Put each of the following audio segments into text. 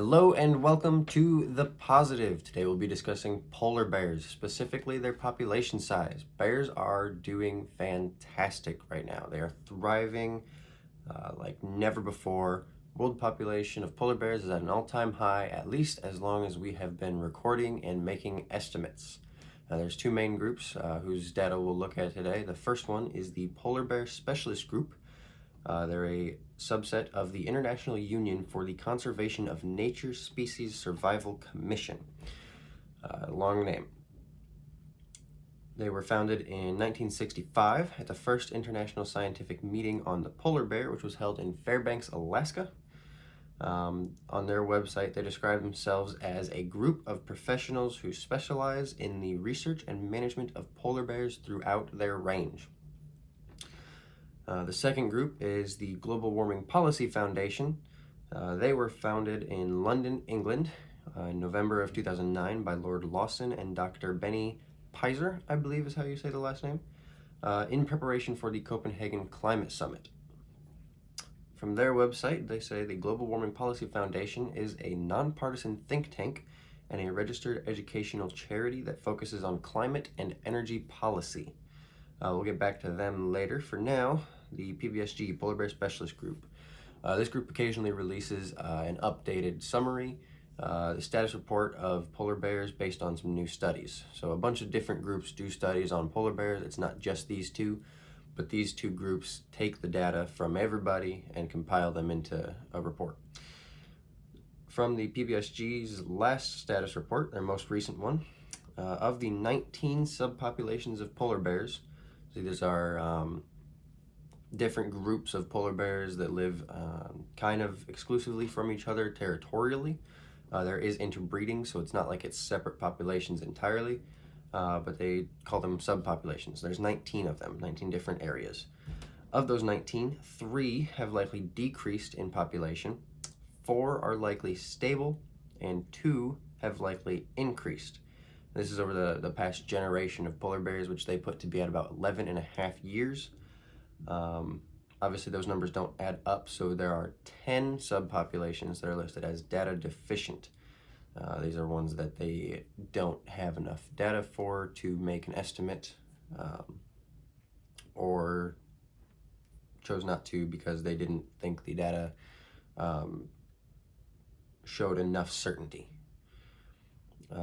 Hello and welcome to The Positive. Today we'll be discussing polar bears, specifically their population size. Bears are doing fantastic right now. They are thriving like never before. World population of polar bears is at an all-time high, at least as long as we have been recording and making estimates. There's two main groups whose data we'll look at today. The first one is the Polar Bear Specialist Group. They're a subset of the International Union for the Conservation of Nature Species Survival Commission. Long name. They were founded in 1965 at the first International Scientific Meeting on the Polar Bear, which was held in Fairbanks, Alaska. On their website, they describe themselves as a group of professionals who specialize in the research and management of polar bears throughout their range. The second group is the Global Warming Policy Foundation. They were founded in London, England, in November of 2009 by Lord Lawson and Dr. Benny Pizer, I believe is how you say the last name, in preparation for the Copenhagen Climate Summit. From their website, they say the Global Warming Policy Foundation is a nonpartisan think tank and a registered educational charity that focuses on climate and energy policy. We'll get back to them later. For now, the PBSG, Polar Bear Specialist Group. This group occasionally releases an updated summary, the status report of polar bears based on some new studies. So a bunch of different groups do studies on polar bears. It's not just these two, but these two groups take the data from everybody and compile them into a report. From the PBSG's last status report, their most recent one, of the 19 subpopulations of polar bears, so these are different groups of polar bears that live kind of exclusively from each other territorially. There is interbreeding, so it's not like it's separate populations entirely, but they call them subpopulations. There's 19 of them, 19 different areas. Of those 19, 3 have likely decreased in population, 4 are likely stable, and 2 have likely increased. This is over the past generation of polar bears, which they put to be at about 11 and a half years. Obviously, those numbers don't add up, so there are 10 subpopulations that are listed as data deficient. These are ones that they don't have enough data for to make an estimate, or chose not to because they didn't think the data showed enough certainty.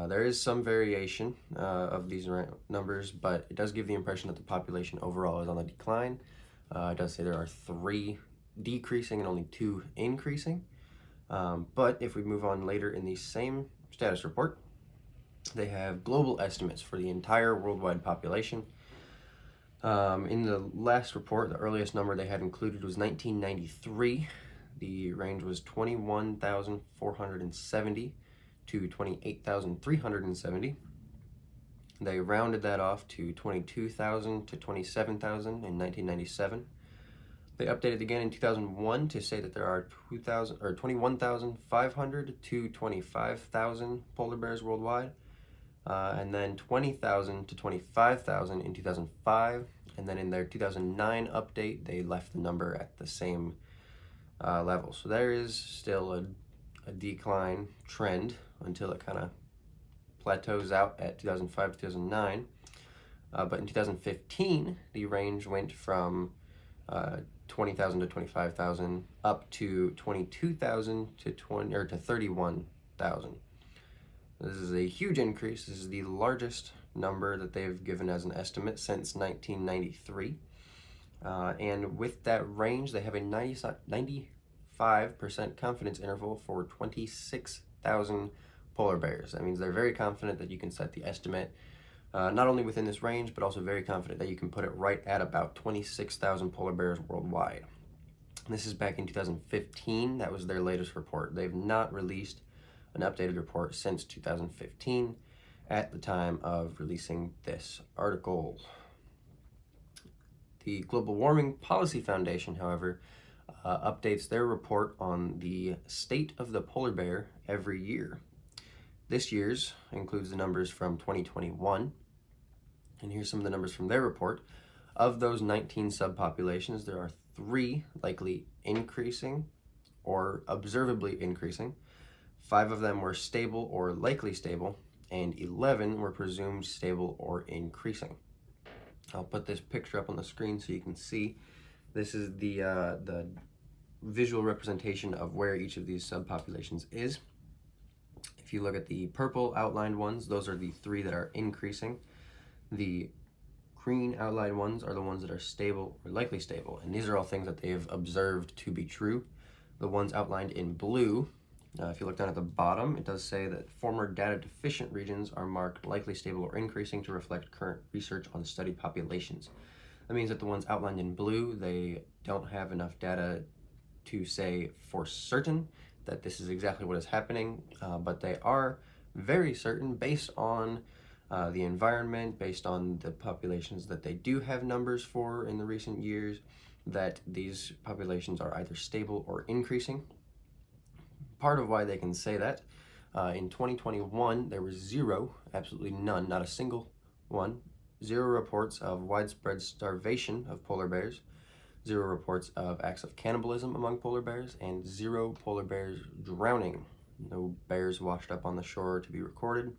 There is some variation of these numbers, but it does give the impression that the population overall is on the decline. It does say there are 3 decreasing and only 2 increasing. But if we move on later in the same status report, they have global estimates for the entire worldwide population. In the last report, the earliest number they had included was 1993. The range was 21,470 to 28,370. They rounded that off to 22,000 to 27,000 in 1997. They updated again in 2001 to say that there are 21,500 to 25,000 polar bears worldwide, and then 20,000 to 25,000 in 2005. And then in their 2009 update, they left the number at the same level. So there is still a decline trend until it kind of plateaus out at 2005 to 2009. But in 2015, the range went from 20,000 to 25,000 up to 22,000 to 31,000. This is a huge increase. This is the largest number that they've given as an estimate since 1993. And with that range, they have a 95% confidence interval for 26,000 polar bears. That means they're very confident that you can set the estimate not only within this range, but also very confident that you can put it right at about 26,000 polar bears worldwide. This is back in 2015. That was their latest report. They've not released an updated report since 2015 at the time of releasing this article. The Global Warming Policy Foundation, however, updates their report on the state of the polar bear every year. This year's includes the numbers from 2021, and here's some of the numbers from their report. Of those 19 subpopulations, there are 3 likely increasing or observably increasing, 5 of them were stable or likely stable, and 11 were presumed stable or increasing. I'll put this picture up on the screen so you can see. This is the visual representation of where each of these subpopulations is. If you look at the purple outlined ones, those are the 3 that are increasing. The green outlined ones are the ones that are stable or likely stable, and these are all things that they have observed to be true. The ones outlined in blue, if you look down at the bottom, it does say that former data deficient regions are marked likely stable or increasing to reflect current research on studied populations. That means that the ones outlined in blue, they don't have enough data to say for certain that this is exactly what is happening, but they are very certain based on the environment, based on the populations that they do have numbers for in the recent years, that these populations are either stable or increasing. Part of why they can say that, in 2021, there was 0, absolutely none, not a single one, 0 reports of widespread starvation of polar bears, 0 reports of acts of cannibalism among polar bears, and 0 polar bears drowning. No bears washed up on the shore to be recorded.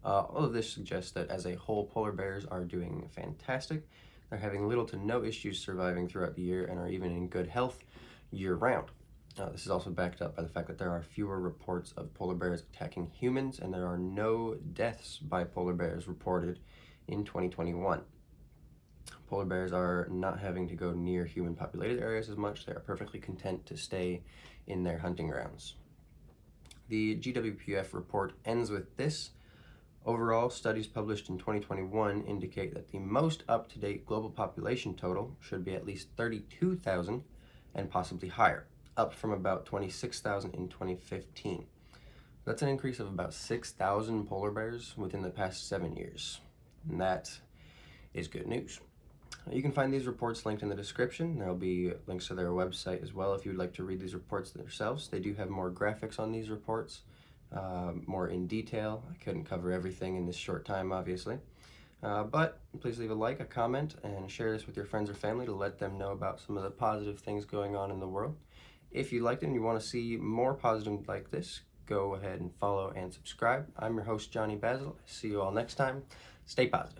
All of this suggests that as a whole, polar bears are doing fantastic. They're having little to no issues surviving throughout the year and are even in good health year-round. This is also backed up by the fact that there are fewer reports of polar bears attacking humans, and there are no deaths by polar bears reported in 2021. Polar bears are not having to go near human populated areas as much. They are perfectly content to stay in their hunting grounds. The GWPF report ends with this. Overall, studies published in 2021 indicate that the most up-to-date global population total should be at least 32,000 and possibly higher, up from about 26,000 in 2015. That's an increase of about 6,000 polar bears within the past 7 years, and that is good news. You can find these reports linked in the description. There'll be links to their website as well if you'd like to read these reports themselves. They do have more graphics on these reports, more in detail. I couldn't cover everything in this short time, obviously. But please leave a like, a comment, and share this with your friends or family to let them know about some of the positive things going on in the world. If you liked it and you want to see more positive like this, go ahead and follow and subscribe. I'm your host, Johnny Basil. See you all next time. Stay positive.